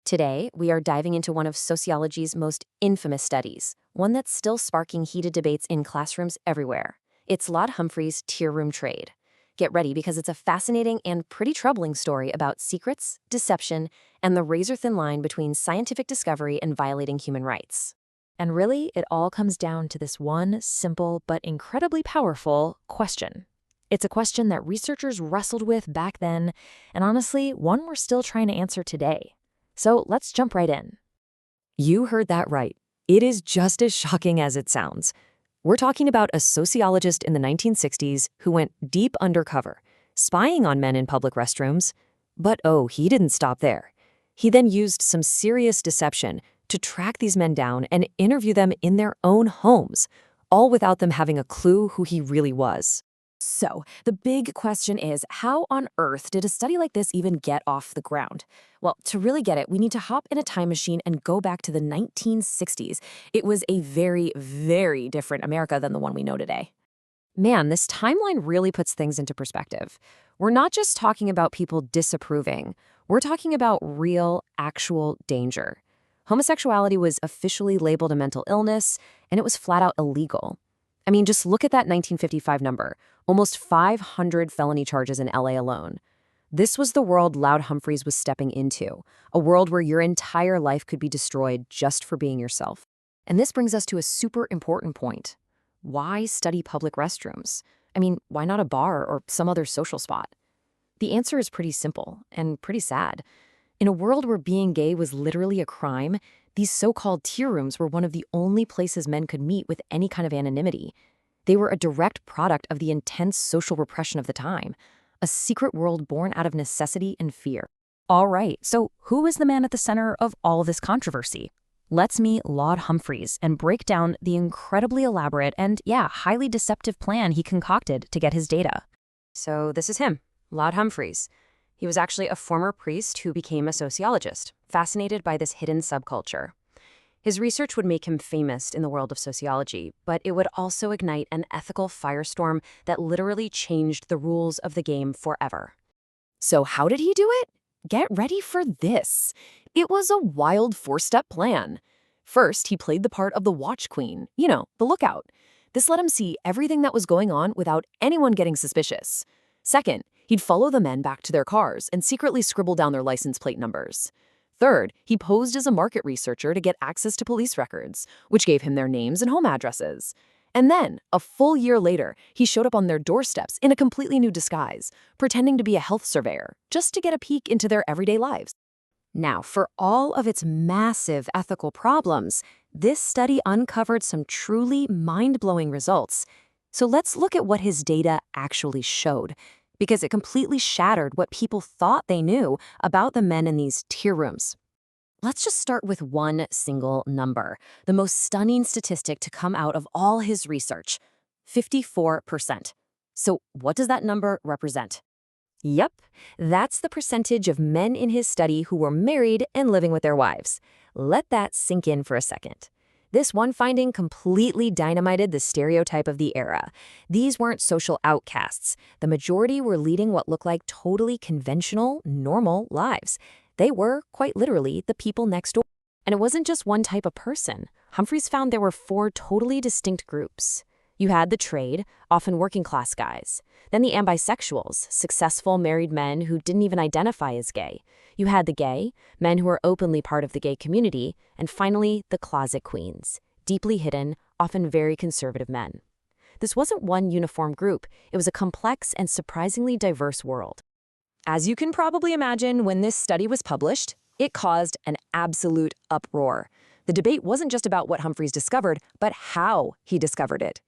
Today, we are diving into one of sociology's most infamous studies, one that's still sparking heated debates in classrooms everywhere. It's Laud Humphreys Tearoom Trade. Get ready because it's a fascinating and pretty troubling story about secrets, deception, and the razor-thin line between scientific discovery and violating human rights. And really, it all comes down to this one simple but incredibly powerful question. It's a question that researchers wrestled with back then, and honestly, one we're still trying to answer today. So let's jump right in. You heard that right. It is just as shocking as it sounds. We're talking about a sociologist in the 1960s who went deep undercover, spying on men in public restrooms. But oh, he didn't stop there. He then used some serious deception to track these men down and interview them in their own homes, all without them having a clue who he really was. So, the big question is, how on earth did a study like this even get off the ground? Well, to really get it, we need to hop in a time machine and go back to the 1960s. It was a very, very different America than the one we know today. Man, this timeline really puts things into perspective. We're not just talking about people disapproving. We're talking about real, actual danger. Homosexuality was officially labeled a mental illness, and it was flat out illegal. I mean, just look at that 1955 number. Almost 500 felony charges in LA alone. This was the world Laud Humphreys was stepping into, a world where your entire life could be destroyed just for being yourself. And this brings us to a super important point. Why study public restrooms? I mean, why not a bar or some other social spot? The answer is pretty simple and pretty sad. In a world where being gay was literally a crime, these so-called tear rooms were one of the only places men could meet with any kind of anonymity. They were a direct product of the intense social repression of the time, a secret world born out of necessity and fear. All right, so who is the man at the center of all this controversy? Let's meet Laud Humphreys and break down the incredibly elaborate and, highly deceptive plan he concocted to get his data. So this is him, Laud Humphreys. He was actually a former priest who became a sociologist, fascinated by this hidden subculture. His research would make him famous in the world of sociology, but it would also ignite an ethical firestorm that literally changed the rules of the game forever. So how did he do it? Get ready for this. It was a wild four-step plan. First, he played the part of the watch queen, the lookout. This let him see everything that was going on without anyone getting suspicious. Second, he'd follow the men back to their cars and secretly scribble down their license plate numbers. Third, he posed as a market researcher to get access to police records, which gave him their names and home addresses. And then, a full year later, he showed up on their doorsteps in a completely new disguise, pretending to be a health surveyor, just to get a peek into their everyday lives. Now, for all of its massive ethical problems, this study uncovered some truly mind-blowing results. So let's look at what his data actually showed, because it completely shattered what people thought they knew about the men in these tear rooms. Let's just start with one single number, the most stunning statistic to come out of all his research, 54%. So what does that number represent? Yep, that's the percentage of men in his study who were married and living with their wives. Let that sink in for a second. This one finding completely dynamited the stereotype of the era. These weren't social outcasts. The majority were leading what looked like totally conventional, normal lives. They were, quite literally, the people next door. And it wasn't just one type of person. Humphreys found there were 4 totally distinct groups. You had the trade, often working-class guys. Then the ambisexuals, successful married men who didn't even identify as gay. You had the gay, men who were openly part of the gay community. And finally, the closet queens, deeply hidden, often very conservative men. This wasn't one uniform group. It was a complex and surprisingly diverse world. As you can probably imagine, when this study was published, it caused an absolute uproar. The debate wasn't just about what Humphreys discovered, but how he discovered it.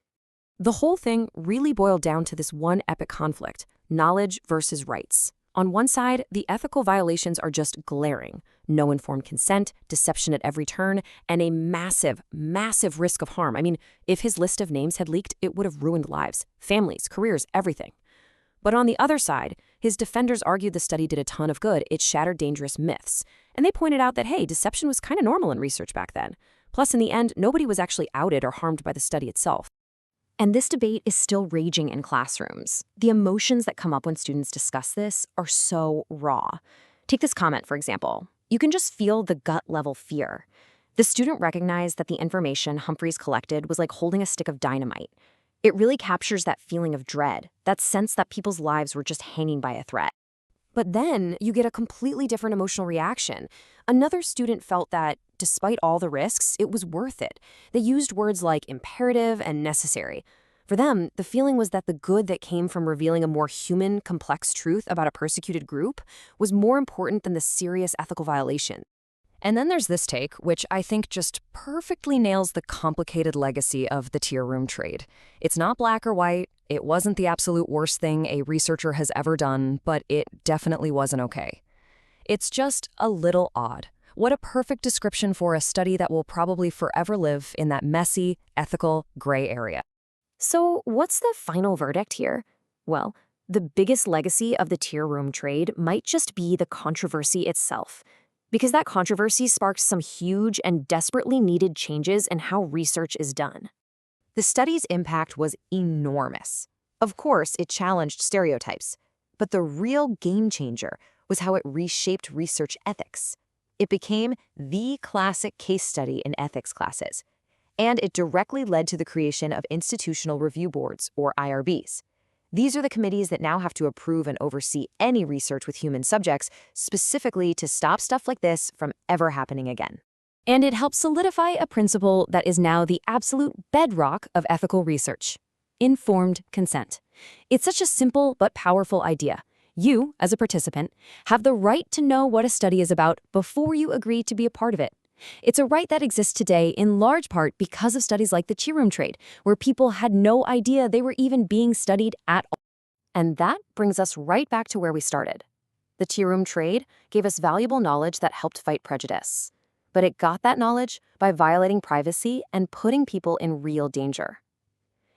The whole thing really boiled down to this one epic conflict, knowledge versus rights. On one side, the ethical violations are just glaring. No informed consent, deception at every turn, and a massive, massive risk of harm. I mean, if his list of names had leaked, it would have ruined lives, families, careers, everything. But on the other side, his defenders argued the study did a ton of good. It shattered dangerous myths. And they pointed out that, hey, deception was kind of normal in research back then. Plus, in the end, nobody was actually outed or harmed by the study itself. And this debate is still raging in classrooms. The emotions that come up when students discuss this are so raw. Take this comment, for example. You can just feel the gut-level fear. The student recognized that the information Humphreys collected was like holding a stick of dynamite. It really captures that feeling of dread, that sense that people's lives were just hanging by a thread. But then you get a completely different emotional reaction. Another student felt that, despite all the risks, it was worth it. They used words like imperative and necessary. For them, the feeling was that the good that came from revealing a more human, complex truth about a persecuted group was more important than the serious ethical violation. And then there's this take, which I think just perfectly nails the complicated legacy of the Tearoom Trade. It's not black or white. It wasn't the absolute worst thing a researcher has ever done, but it definitely wasn't okay. It's just a little odd. What a perfect description for a study that will probably forever live in that messy, ethical, gray area. So what's the final verdict here? Well, the biggest legacy of the Tearoom Trade might just be the controversy itself. Because that controversy sparked some huge and desperately needed changes in how research is done. The study's impact was enormous. Of course, it challenged stereotypes, but the real game changer was how it reshaped research ethics. It became the classic case study in ethics classes, and it directly led to the creation of institutional review boards, or IRBs. These are the committees that now have to approve and oversee any research with human subjects, specifically to stop stuff like this from ever happening again. And it helps solidify a principle that is now the absolute bedrock of ethical research: informed consent. It's such a simple but powerful idea. You, as a participant, have the right to know what a study is about before you agree to be a part of it. It's a right that exists today in large part because of studies like the Tearoom Trade, where people had no idea they were even being studied at all. And that brings us right back to where we started. The Tearoom Trade gave us valuable knowledge that helped fight prejudice. But it got that knowledge by violating privacy and putting people in real danger.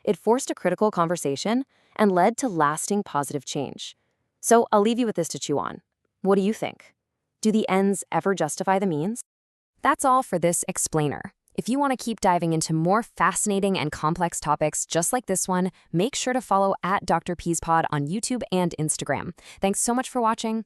It forced a critical conversation and led to lasting positive change. So I'll leave you with this to chew on. What do you think? Do the ends ever justify the means? That's all for this explainer. If you want to keep diving into more fascinating and complex topics just like this one, make sure to follow @Dr. Peas Pod on YouTube and Instagram. Thanks so much for watching.